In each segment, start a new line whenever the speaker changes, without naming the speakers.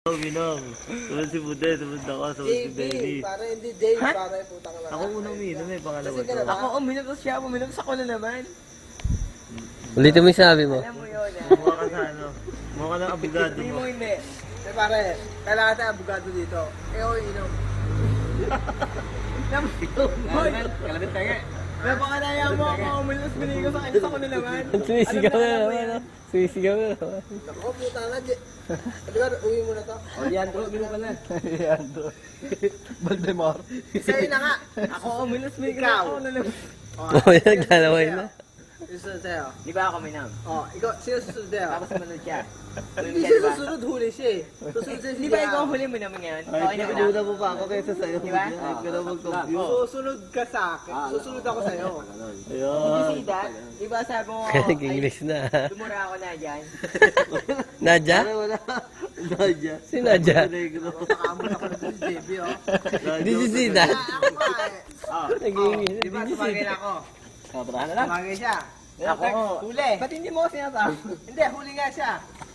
Uminom. Sunod si Bude, sunod ako, sunod si Benny.
Para hindi Dave, para putang lang.
Ako unang uminom eh, pangalawa
Kasi ka
to.
na ba?
Ako uminom tapos siya uminom sa ko na naman.
Ulitin mo yung sabi mo.
Alam mo yun
Mukha ka sa ano, mukha ka ng abogado
Hindi
mo.
mo hindi.
Eh pare, kailangan tayo abogado dito. Eh ako inom.
Hoy! Kalabit tayo. Napakalaya mo ako uminom tapos binigay ko sa kanya sa ko na naman.
Sumisigaw na naman, no? Sumisigaw na naman.
Ako, puta na. Edgar, uwi mo na to.
O Leandro, uminom ka na.
Leandro. Valdemar.
Sa'yo na nga.
Ako uminom tapos binigay
Ikaw.
ko na naman.
Oo, yan, naglalaway na.
Yung susunod sa'yo.
Di ba ako uminom?
Oh, ikaw, sino susunod sa'yo?
Tapos sumunod siya.
Hindi siya susunod, huli siya eh. Susunod sa'yo
Di ba ikaw huli mo naman ngayon? Okay na ba na?
Pinuna mo pa ako kaysa sa'yo.
Di ba?
Ay, ka na mag-compute.
Susunod ka sa akin. Susunod ako sa'yo.
Ayun.
Bisita? Di ba sabi mo,
Nag-English na.
dumura ako na dyan.
Nadja?
Ano wala? Nadja.
Si Nadja?
Negro.
Nakakamot ako na sa JB, oh.
Di si Sina.
Ako nga eh.
Nag-English.
Di ba, tumagay na ako.
Sobrahan na lang.
Tumagay siya.
Ako,
Huli.
ba't hindi mo ako sinasabi?
Hindi, huli nga siya.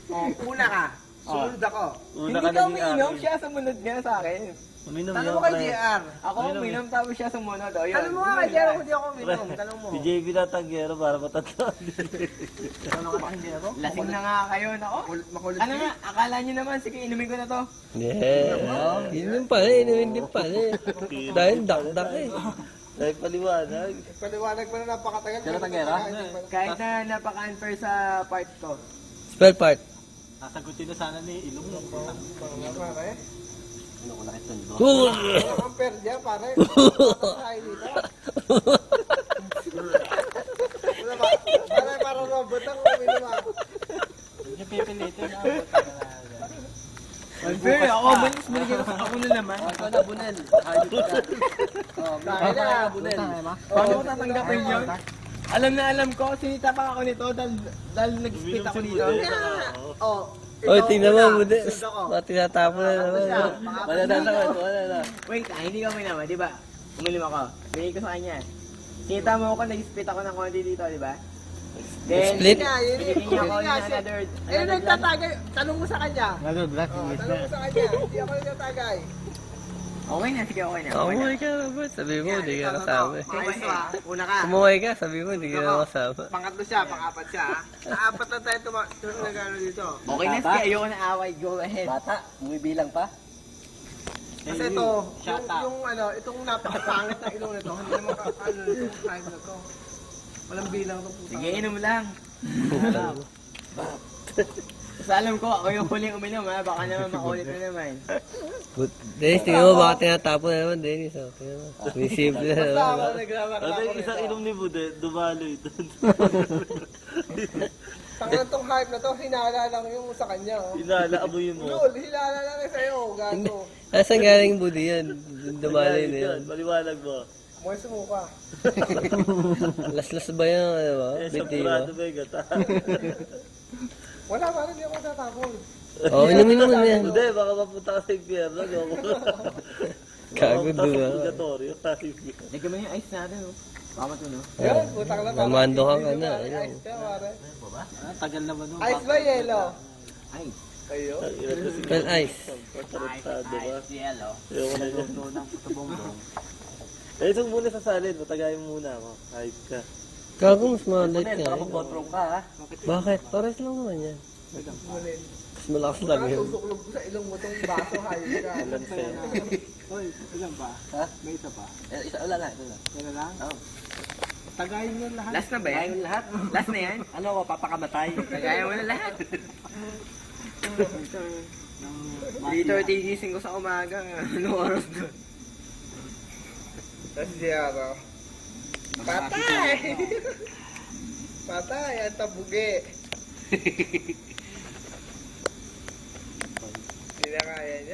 Oh, una ka. Sunod ako.
Una
Hindi
ka
ka
naging
umiinom,
akin.
siya sumunod nga sa akin.
Uminom
Tanong
yan,
mo kay
pre.
JR.
Ako uminom tapos siya sumunod. O yun.
Tanong mo nga kay JR kung di ako uminom. Tanong mo.
Si JB na tanggero para matatlo.
Tanong ka ba hindi ako?
Lasing na nga kayo, nako.
Makulit.
Ano nga, akala nyo naman, sige inumin ko na to.
Yeah. Yun pala, inumin din pala eh. Dahil dakdak eh.
Dahil paliwanag.
Paliwanag pa na napakatagal.
Sino tanggera?
Kahit na napaka-unfair sa part ko.
Spell part.
Sasagutin na sana ni Ilong.
Pare.
Ano ko nakit tundo?
Ano ang per dyan, pare? Patay dito. Wala ba? Pare, parang robot ang uminom ako.
Hindi pipilitin na.
Unfair, ako malis, binigay ko sa ako na naman.
Ako na bunel.
Kaya na.
Paano ko tatanggapin yun? Alam na alam ko, sinita pa ako nito dahil nag-spit ako dito.
Oh.
Oy, tingnan mo, Bude.
Sunod ako.
Mga tinatapon na naman.
Siya,
Wala na naman. Wala na.
Wait, hindi ka uminom, di ba? Uminom ako. Binigay ko sa kanya. Sinita mo ako, nag-spit ako ng konti dito, di ba? Then,
Split?
binigyan niya ako ng another
Eh, nagtatagay. Tanong mo sa kanya.
Ano, black
Oh, tanong mo sa kanya. Hindi ako nagtatagay.
Okay na, sige, okay na.
Kumuhay ka, Robert. Sabi mo, hindi ka kasama eh.
Ayos to, ah. Una ka.
Kumuhay ka, sabi mo, hindi ka kasama.
Pangatlo siya, pang-apat siya. Apat na tayo nagano dito.
Okay na, sige, ayoko na away, go ahead.
Bata, bumibilang pa.
Kasi ito, yung ano, itong napakapangit na ilong nito, hindi naman ano itong time na to. Walang bilang to puta.
Sige, inom lang. Basta alam ko, ako yung huling uminom ha, baka naman makulit na naman.
Dennis, tingnan mo, baka tinatapon na naman, Dennis. Oh. Tingnan mo. May simple na
Basta ako
naman.
nagrereklamo
Ano yung
nito.
isang inom ni Bude, dumaloy doon.
Tangan tong hype na to, hinala lang yung sa kanya. Oh.
Ilala, amoyin mo.
Lol, hinala lang yung sa'yo, gago.
Nasaan galing budi yan? Dumaloy na yan.
Paliwanag mo.
Moy sumuka.
Laslas ba yan? Ano ba?
Eh, sa
Biti
purado
ba?
ba yung gata?
Wala, parang hindi ako tatapon.
Oo, inumin naman yan.
Hindi, baka mapunta ka sa impyerno.
Kagod doon ah.
Purgatorio.
Lagyan mo yung ice natin, oh. Baka matuno.
Yan, putang lang.
Mamando ka ka na,
Ice
ayun.
ka, pare.
Tagal naman nun.
Ice ba, yellow?
Ice.
Kayo?
Spell ice.
Tarantado ba?
yellow.
Ayoko na yun. Eh, ito muna sa salid. Matagayin muna ako. Hype ka.
Gago, mas maliit nga. eh.
Botrong ka ha.
Bakit? Pares lang naman yan.
Mulin.
Mas malakas lang yun.
Susuklog ko sa ilong mo tong baso, hayop ka.
Balanse.
Hoy, ilan ba?
Ha?
May isa pa.
Isa, wala na. Ito na.
Yan na lang?
Oo.
Tagayin mo lahat.
Last na ba yan?
lahat.
Last na yan?
Ano ko, papakamatay.
Kagaya mo na lahat.
Ng
3:30 gising ko sa umaga. Ano oras doon?
Tapos siya ako. Patay! Patay, ang tabugi. Hindi na kaya niya.